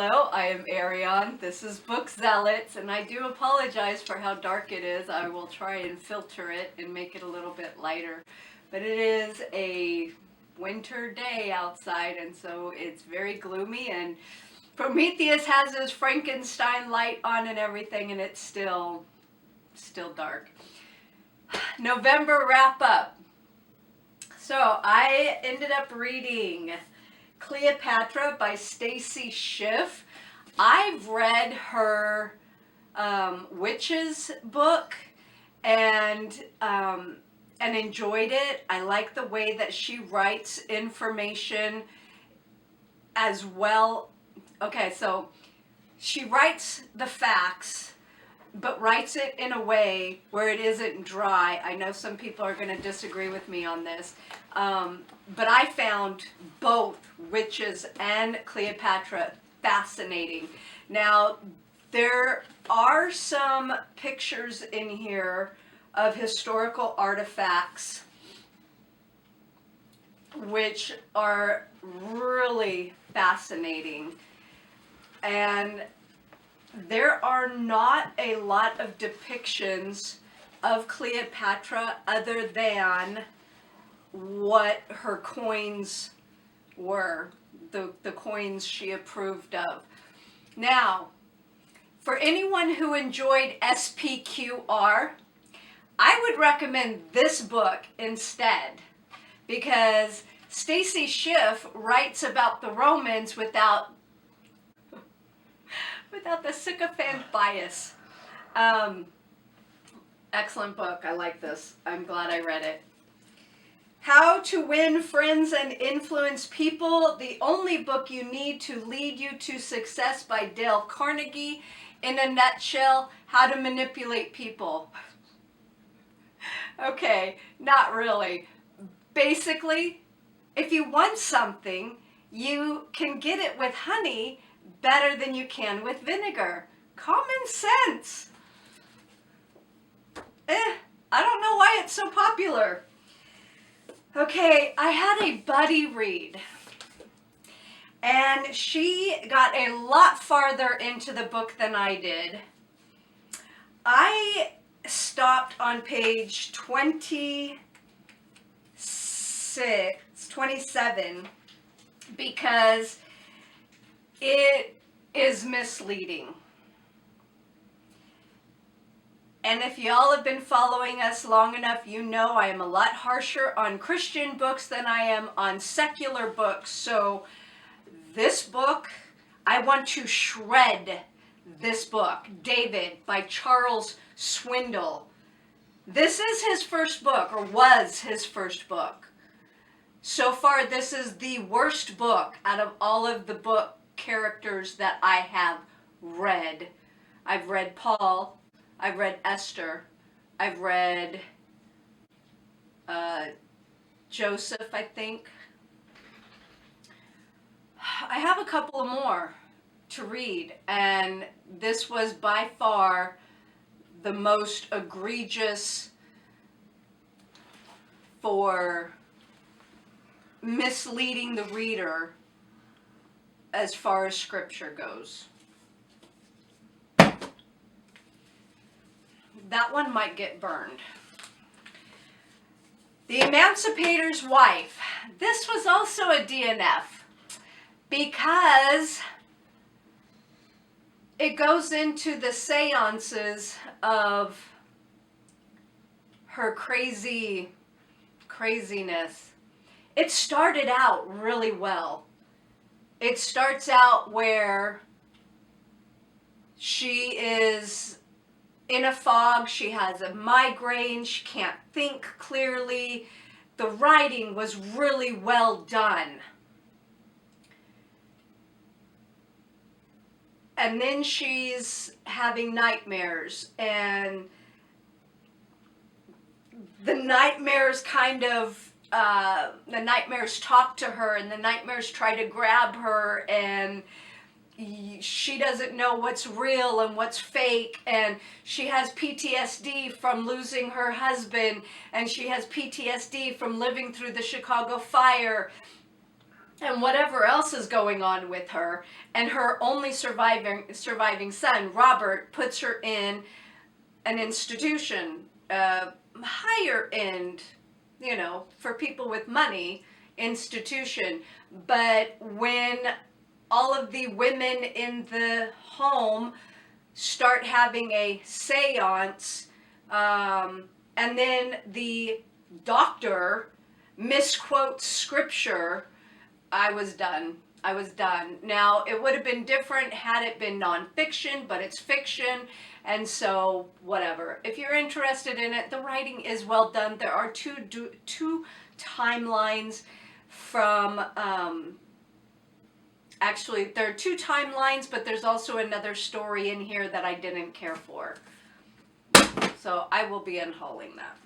Hello, I am Ariane. This is Book Zealots, and I do apologize for how dark it is. I will try and filter it and make it a little bit lighter. But it is a winter day outside, and so it's very gloomy, and Prometheus has his Frankenstein light on and everything, and it's still dark. November wrap up. So I ended up reading Cleopatra by Stacy Schiff. I've read her Witches book and enjoyed it. I like the way that she writes information as well. Okay, so she writes the facts, but writes it in a way where it isn't dry. I know some people are going to disagree with me on this, but I found both Witches and Cleopatra fascinating. Now, there are some pictures in here of historical artifacts which are really fascinating. And there are not a lot of depictions of Cleopatra other than what her coins were, the coins she approved of. Now, for anyone who enjoyed SPQR, I would recommend this book instead, because Stacy Schiff writes about the Romans without the sycophant bias. Excellent book. I like this. I'm glad I read it. How to Win Friends and Influence People, the only book you need to lead you to success by Dale Carnegie. In a nutshell, how to manipulate people. Okay, not really. Basically, if you want something, you can get it with honey better than you can with vinegar. Common sense. I don't know why it's so popular. Okay, I had a buddy read, and she got a lot farther into the book than I did. I stopped on page 27, because it is misleading. And if y'all have been following us long enough, you know I am a lot harsher on Christian books than I am on secular books. So this book, I want to shred this book, David by Charles Swindoll. This is his first book, or was his first book. So far, this is the worst book out of all of the book characters that I have read. I've read Paul, I've read Esther, I've read Joseph, I think. I have a couple more to read, and this was by far the most egregious for misleading the reader as far as scripture goes. That one might get burned. The Emancipator's Wife. This was also a DNF because it goes into the seances of her craziness. It started out really well. It starts out where she is in a fog, she has a migraine, she can't think clearly. The writing was really well done. And then she's having nightmares, and the nightmares the nightmares talk to her, and the nightmares try to grab her, and she doesn't know what's real and what's fake, and she has PTSD from losing her husband, and she has PTSD from living through the Chicago fire. and whatever else is going on with her, and her only surviving son, Robert, puts her in an institution, higher end, you know, for people with money institution. But when all of the women in the home start having a seance, and then the doctor misquotes scripture, I was done. I was done. Now, it would have been different had it been nonfiction, but it's fiction, and so whatever. If you're interested in it, the writing is well done. There are two timelines from, actually, there are two timelines, but there's also another story in here that I didn't care for. So I will be unhauling that.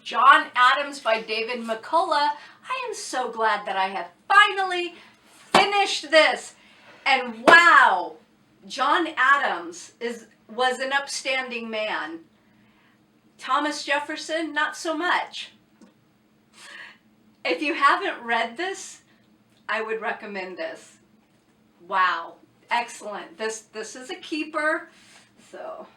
John Adams by David McCullough. I am so glad that I have finally finished this. And wow, John Adams was an upstanding man. Thomas Jefferson, not so much. If you haven't read this, I would recommend this. Wow, excellent. This is a keeper. So,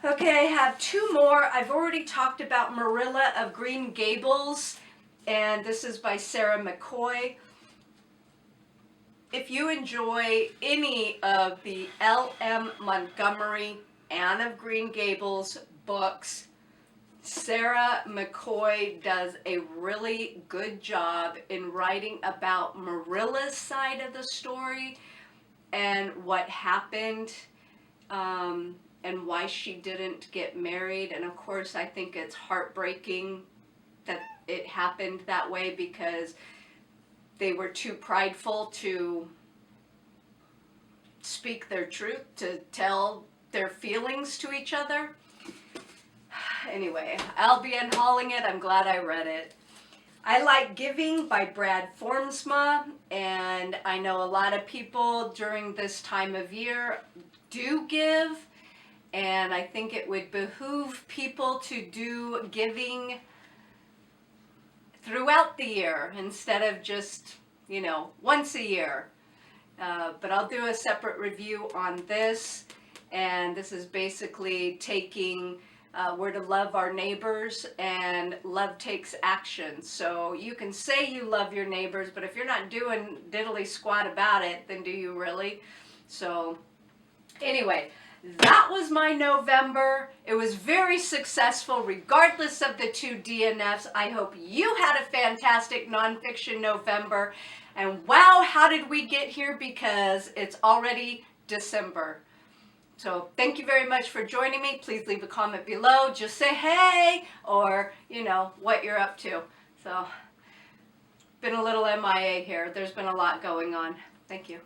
okay, I have two more. I've already talked about Marilla of Green Gables, and this is by Sarah McCoy. If you enjoy any of the L.M. Montgomery, Anne of Green Gables books, Sarah McCoy does a really good job in writing about Marilla's side of the story and what happened, and why she didn't get married. And of course, I think it's heartbreaking that it happened that way, because they were too prideful to speak their truth, to tell their feelings to each other. Anyway, I'll be unhauling it. I'm glad I read it. I Like Giving by Brad Formsma, and I know a lot of people during this time of year do give, and I think it would behoove people to do giving throughout the year instead of just, you know, once a year. But I'll do a separate review on this, and this is basically taking we're to love our neighbors, and love takes action. So you can say you love your neighbors, but if you're not doing diddly squat about it, then do you really? So anyway, that was my November. It was very successful regardless of the 2 DNFs. I hope you had a fantastic nonfiction November. And wow, how did we get here? Because it's already December. So thank you very much for joining me. Please leave a comment below. Just say hey, or, you know, what you're up to. So, been a little MIA here. There's been a lot going on. Thank you.